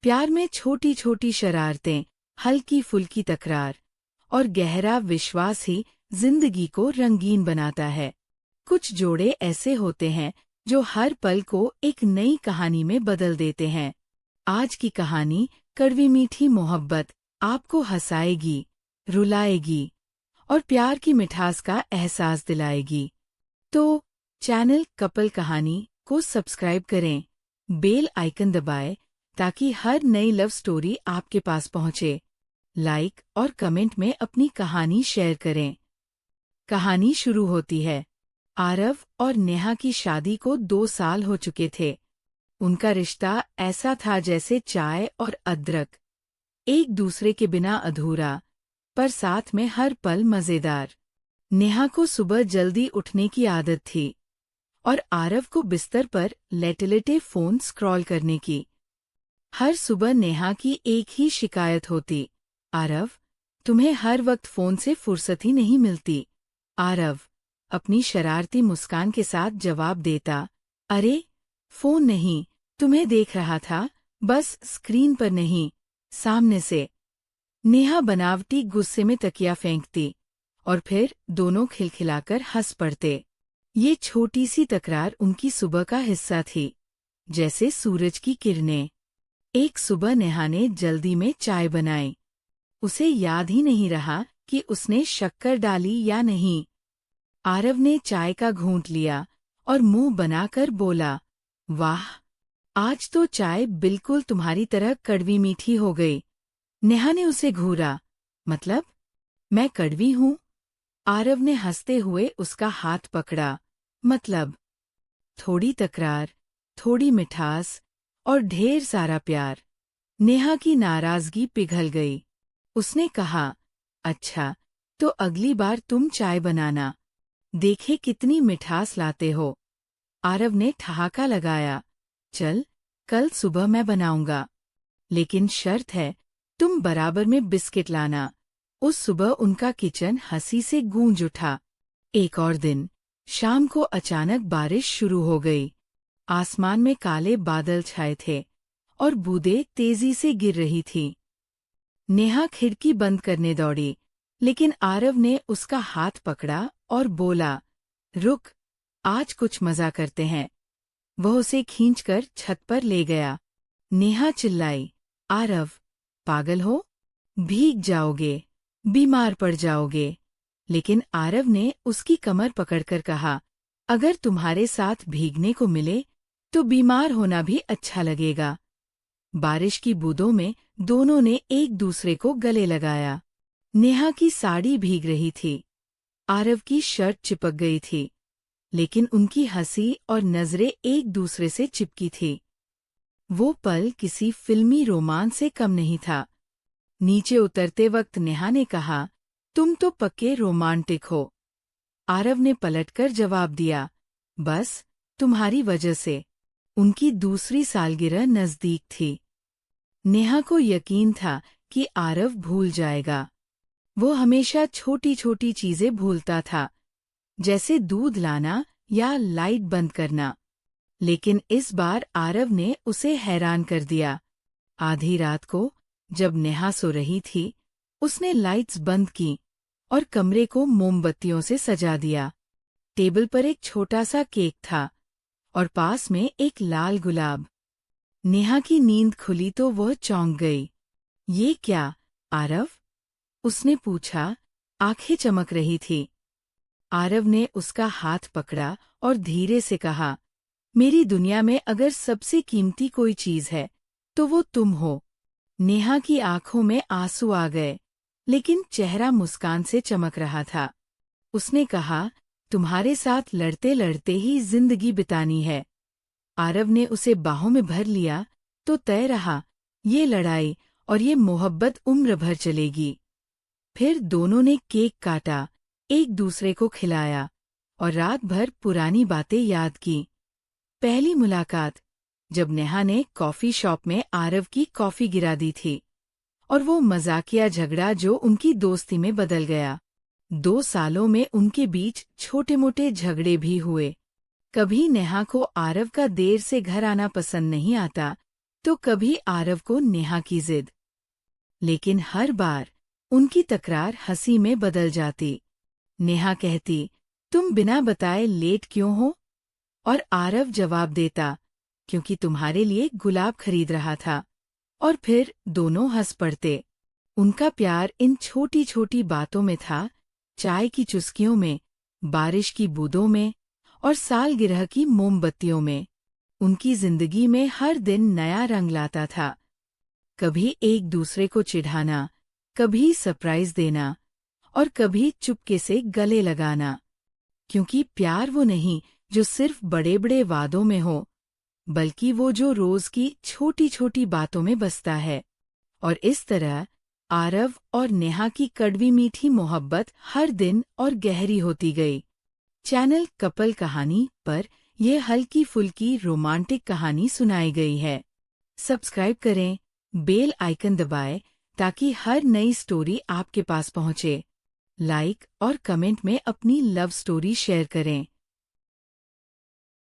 प्यार में छोटी छोटी शरारतें, हल्की फुल्की तकरार और गहरा विश्वास ही जिंदगी को रंगीन बनाता है। कुछ जोड़े ऐसे होते हैं जो हर पल को एक नई कहानी में बदल देते हैं। आज की कहानी कड़वी मीठी मोहब्बत आपको हंसाएगी, रुलाएगी और प्यार की मिठास का एहसास दिलाएगी। तो चैनल कपल कहानी को सब्सक्राइब करें, बेल आइकन दबाएं ताकि हर नई लव स्टोरी आपके पास पहुंचे। लाइक और कमेंट में अपनी कहानी शेयर करें। कहानी शुरू होती है। आरव और नेहा की शादी को 2 साल हो चुके थे। उनका रिश्ता ऐसा था जैसे चाय और अदरक, एक दूसरे के बिना अधूरा, पर साथ में हर पल मजेदार। नेहा को सुबह जल्दी उठने की आदत थी और आरव को बिस्तर पर लेटे-लेटे फोन स्क्रॉल करने की। हर सुबह नेहा की एक ही शिकायत होती, आरव, तुम्हें हर वक्त फोन से फुर्सत ही नहीं मिलती। आरव अपनी शरारती मुस्कान के साथ जवाब देता, अरे फोन नहीं, तुम्हें देख रहा था, बस स्क्रीन पर नहीं, सामने से। नेहा बनावटी गुस्से में तकिया फेंकती और फिर दोनों खिलखिलाकर हंस पड़ते। ये छोटी सी तकरार उनकी सुबह का हिस्सा थी, जैसे सूरज की किरणें। एक सुबह नेहा ने जल्दी में चाय बनाई। उसे याद ही नहीं रहा कि उसने शक्कर डाली या नहीं। आरव ने चाय का घूंट लिया और मुंह बनाकर बोला, वाह, आज तो चाय बिल्कुल तुम्हारी तरह कड़वी मीठी हो गई। नेहा ने उसे घूरा, मतलब मैं कड़वी हूँ? आरव ने हंसते हुए उसका हाथ पकड़ा, मतलब थोड़ी तकरार, थोड़ी मिठास और ढेर सारा प्यार। नेहा की नाराजगी पिघल गई। उसने कहा, अच्छा, तो अगली बार तुम चाय बनाना, देखे कितनी मिठास लाते हो। आरव ने ठहाका लगाया, चल, कल सुबह मैं बनाऊंगा, लेकिन शर्त है तुम बराबर में बिस्किट लाना। उस सुबह उनका किचन हंसी से गूंज उठा। एक और दिन, शाम को अचानक बारिश शुरू हो गई। आसमान में काले बादल छाए थे और बूंदें तेजी से गिर रही थीं। नेहा खिड़की बंद करने दौड़ी, लेकिन आरव ने उसका हाथ पकड़ा और बोला, रुक, आज कुछ मजा करते हैं। वह उसे खींचकर छत पर ले गया। नेहा चिल्लाई, आरव, पागल हो? भीग जाओगे, बीमार पड़ जाओगे। लेकिन आरव ने उसकी कमर पकड़कर कहा, अगर तुम्हारे साथ भीगने को मिले तो बीमार होना भी अच्छा लगेगा। बारिश की बूंदों में दोनों ने एक दूसरे को गले लगाया। नेहा की साड़ी भीग रही थी, आरव की शर्ट चिपक गई थी, लेकिन उनकी हंसी और नजरें एक दूसरे से चिपकी थी। वो पल किसी फिल्मी रोमांस से कम नहीं था। नीचे उतरते वक्त नेहा ने कहा, तुम तो पक्के रोमांटिक हो। आरव ने पलटकर जवाब दिया, बस तुम्हारी वजह से। उनकी दूसरी सालगिरह नजदीक थी। नेहा को यकीन था कि आरव भूल जाएगा। वो हमेशा छोटी छोटी चीजें भूलता था, जैसे दूध लाना या लाइट बंद करना। लेकिन इस बार आरव ने उसे हैरान कर दिया। आधी रात को, जब नेहा सो रही थी, उसने लाइट्स बंद की और कमरे को मोमबत्तियों से सजा दिया। टेबल पर एक छोटा सा केक था और पास में एक लाल गुलाब। नेहा की नींद खुली तो वह चौंक गई। ये क्या, आरव? उसने पूछा, आंखें चमक रही थी। आरव ने उसका हाथ पकड़ा और धीरे से कहा, मेरी दुनिया में अगर सबसे कीमती कोई चीज है तो वो तुम हो। नेहा की आंखों में आंसू आ गए, लेकिन चेहरा मुस्कान से चमक रहा था। उसने कहा, तुम्हारे साथ लड़ते लड़ते ही जिंदगी बितानी है। आरव ने उसे बाहों में भर लिया तो तय रहा, ये लड़ाई और ये मोहब्बत उम्र भर चलेगी। फिर दोनों ने केक काटा, एक दूसरे को खिलाया और रात भर पुरानी बातें याद की। पहली मुलाकात, जब नेहा ने कॉफी शॉप में आरव की कॉफी गिरा दी थी, और वो मजाकिया झगड़ा जो उनकी दोस्ती में बदल गया। 2 सालों में उनके बीच छोटे मोटे झगड़े भी हुए। कभी नेहा को आरव का देर से घर आना पसंद नहीं आता, तो कभी आरव को नेहा की जिद। लेकिन हर बार उनकी तकरार हंसी में बदल जाती। नेहा कहती, तुम बिना बताए लेट क्यों हो? और आरव जवाब देता, क्योंकि तुम्हारे लिए गुलाब खरीद रहा था। और फिर दोनों हंस पड़ते। उनका प्यार इन छोटी छोटी बातों में था, चाय की चुस्कियों में, बारिश की बूंदों में और सालगिरह की मोमबत्तियों में। उनकी जिंदगी में हर दिन नया रंग लाता था। कभी एक दूसरे को चिढ़ाना, कभी सरप्राइज देना और कभी चुपके से गले लगाना। क्योंकि प्यार वो नहीं जो सिर्फ बड़े बड़े वादों में हो, बल्कि वो जो रोज की छोटी छोटी बातों में बसता है। और इस तरह आरव और नेहा की कड़वी मीठी मोहब्बत हर दिन और गहरी होती गई। चैनल कपल कहानी पर यह हल्की फुल्की रोमांटिक कहानी सुनाई गई है। सब्सक्राइब करें, बेल आइकन दबाएं ताकि हर नई स्टोरी आपके पास पहुंचे। लाइक और कमेंट में अपनी लव स्टोरी शेयर करें।